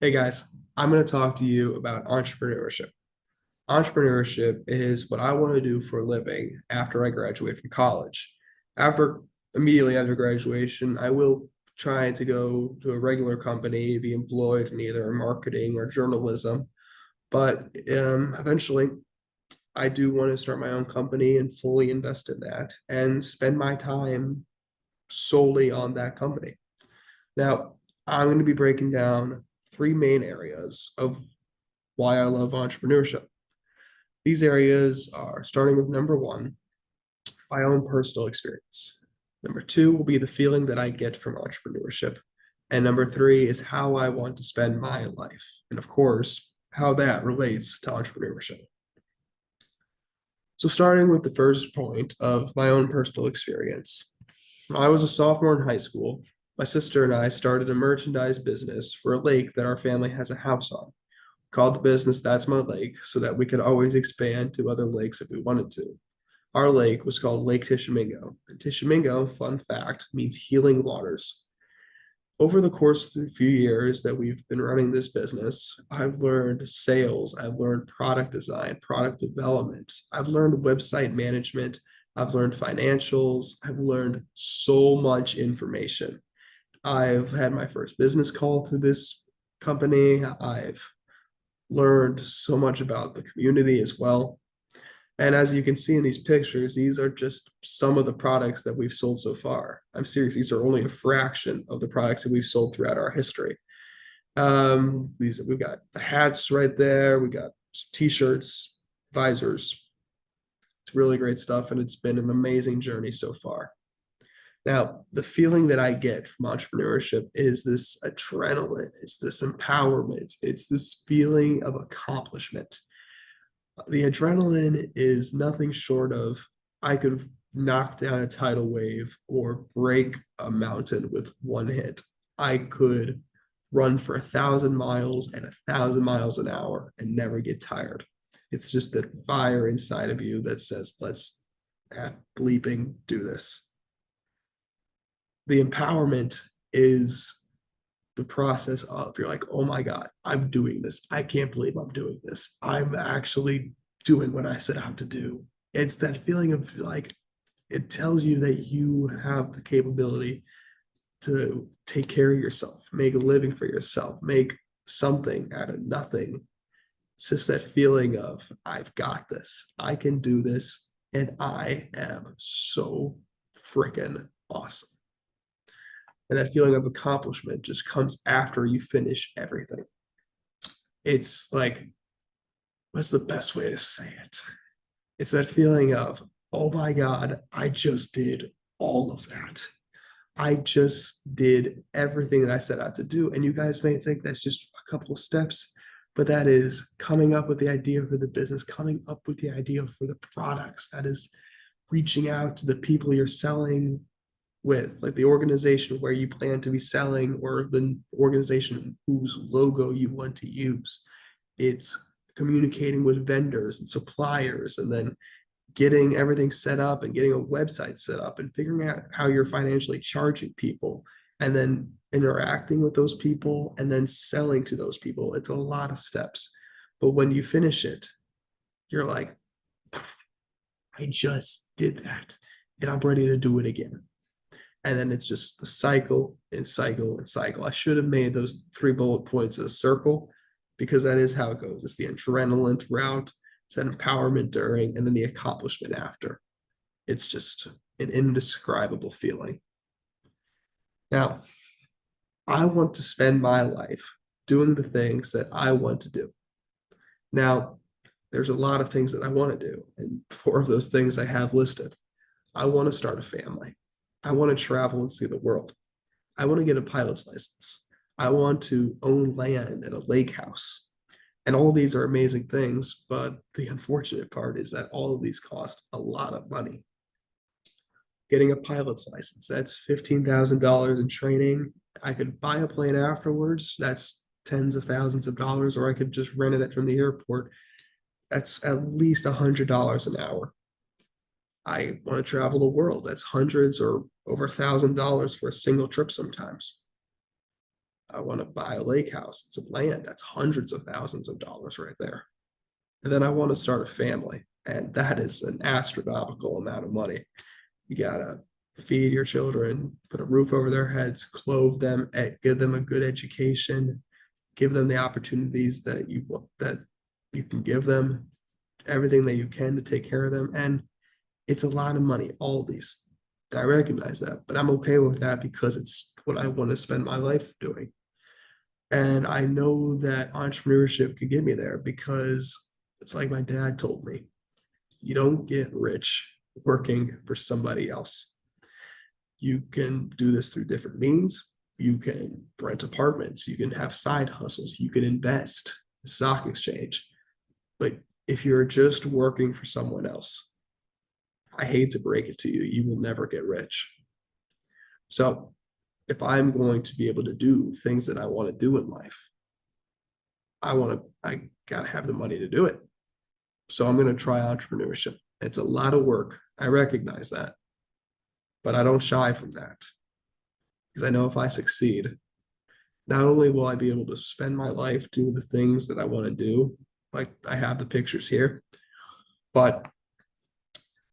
Hey guys, I'm going to talk to you about entrepreneurship. Entrepreneurship is what I want to do for a living after I graduate from college. After immediately after graduation, I will try to go to a regular company, be employed in either marketing or journalism. But eventually, I do want to start my own company and fully invest in that and spend my time solely on that company. Now, I'm going to be breaking down three main areas of why I love entrepreneurship. These areas are starting with number one, my own personal experience. Number two will be the feeling that I get from entrepreneurship. And number three is how I want to spend my life. And of course, how that relates to entrepreneurship. So, starting with the first point of my own personal experience, when I was a sophomore in high school. My sister and I started a merchandise business for a lake that our family has a house on. Called the business That's My Lake so that we could always expand to other lakes if we wanted to. Our lake was called Lake Tishomingo. And Tishomingo, fun fact, means healing waters. Over the course of the few years that we've been running this business, I've learned sales, I've learned product design, product development, I've learned website management, I've learned financials, I've learned so much information. I've had my first business call through this company. I've learned so much about the community as well. And as you can see in these pictures, these are just some of the products that we've sold so far. I'm serious, these are only a fraction of the products that we've sold throughout our history. These we've got the hats right there, we got t-shirts, visors. It's really great stuff, and it's been an amazing journey so far. Now, the feeling that I get from entrepreneurship is this adrenaline, it's this empowerment, it's this feeling of accomplishment. The adrenaline is nothing short of I could knock down a tidal wave or break a mountain with one hit. I could run for 1,000 miles and 1,000 miles an hour and never get tired. It's just that fire inside of you that says, let's bleeping do this. The empowerment is the process of you're like, oh my God, I'm doing this. I can't believe I'm doing this. I'm actually doing what I set out to do. It's that feeling of like, it tells you that you have the capability to take care of yourself, make a living for yourself, make something out of nothing. It's just that feeling of, I've got this, I can do this, and I am so freaking awesome. And that feeling of accomplishment just comes after you finish everything. It's like, what's the best way to say it? It's that feeling of, oh my God, I just did all of that. I just did everything that I set out to do. And you guys may think that's just a couple of steps, but that is coming up with the idea for the business, coming up with the idea for the products, that is reaching out to the people you're selling with, like the organization where you plan to be selling or the organization whose logo you want to use. It's communicating with vendors and suppliers and then getting everything set up and getting a website set up and figuring out how you're financially charging people and then interacting with those people and then selling to those people. It's a lot of steps. But when you finish it, you're like, I just did that and I'm ready to do it again. And then it's just the cycle and cycle and cycle. I should have made those three bullet points a circle because that is how it goes. It's the adrenaline throughout, it's that empowerment during, and then the accomplishment after. It's just an indescribable feeling. Now, I want to spend my life doing the things that I want to do. Now, there's a lot of things that I want to do, and four of those things I have listed. I want to start a family. I want to travel and see the world. I want to get a pilot's license. I want to own land and a lake house. And all of these are amazing things, but the unfortunate part is that all of these cost a lot of money. Getting a pilot's license, that's $15,000 in training. I could buy a plane afterwards. That's tens of thousands of dollars, or I could just rent it from the airport. That's at least $100 an hour. I want to travel the world. That's hundreds or over $1,000 for a single trip sometimes. I want to buy a lake house. It's a land that's hundreds of thousands of dollars right there. And then I want to start a family. And that is an astronomical amount of money. You gotta feed your children, put a roof over their heads, clothe them, give them a good education, give them the opportunities that you can give them, everything that you can to take care of them. And it's a lot of money, all these. I recognize that, but I'm okay with that because it's what I want to spend my life doing. And I know that entrepreneurship could get me there because it's like my dad told me, you don't get rich working for somebody else. You can do this through different means. You can rent apartments, you can have side hustles, you can invest, the stock exchange. But if you're just working for someone else, I hate to break it to you, you will never get rich. So if I'm going to be able to do things that I want to do in life, I gotta have the money to do it. So I'm gonna try entrepreneurship. It's a lot of work. I recognize that, but I don't shy from that because I know if I succeed, not only will I be able to spend my life doing the things that I want to do, like I have the pictures here, but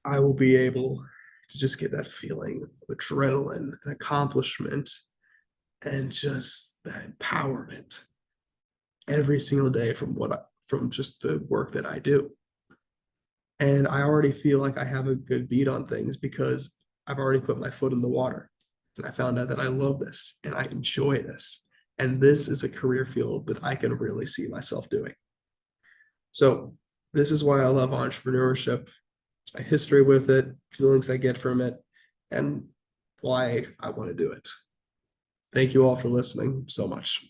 I will be able to just get that feeling of adrenaline and accomplishment and just that empowerment every single day from just the work that I do. And I already feel like I have a good beat on things because I've already put my foot in the water and I found out that I love this and I enjoy this. And this is a career field that I can really see myself doing. So this is why I love entrepreneurship, my history with it, feelings I get from it, and why I want to do it. Thank you all for listening so much.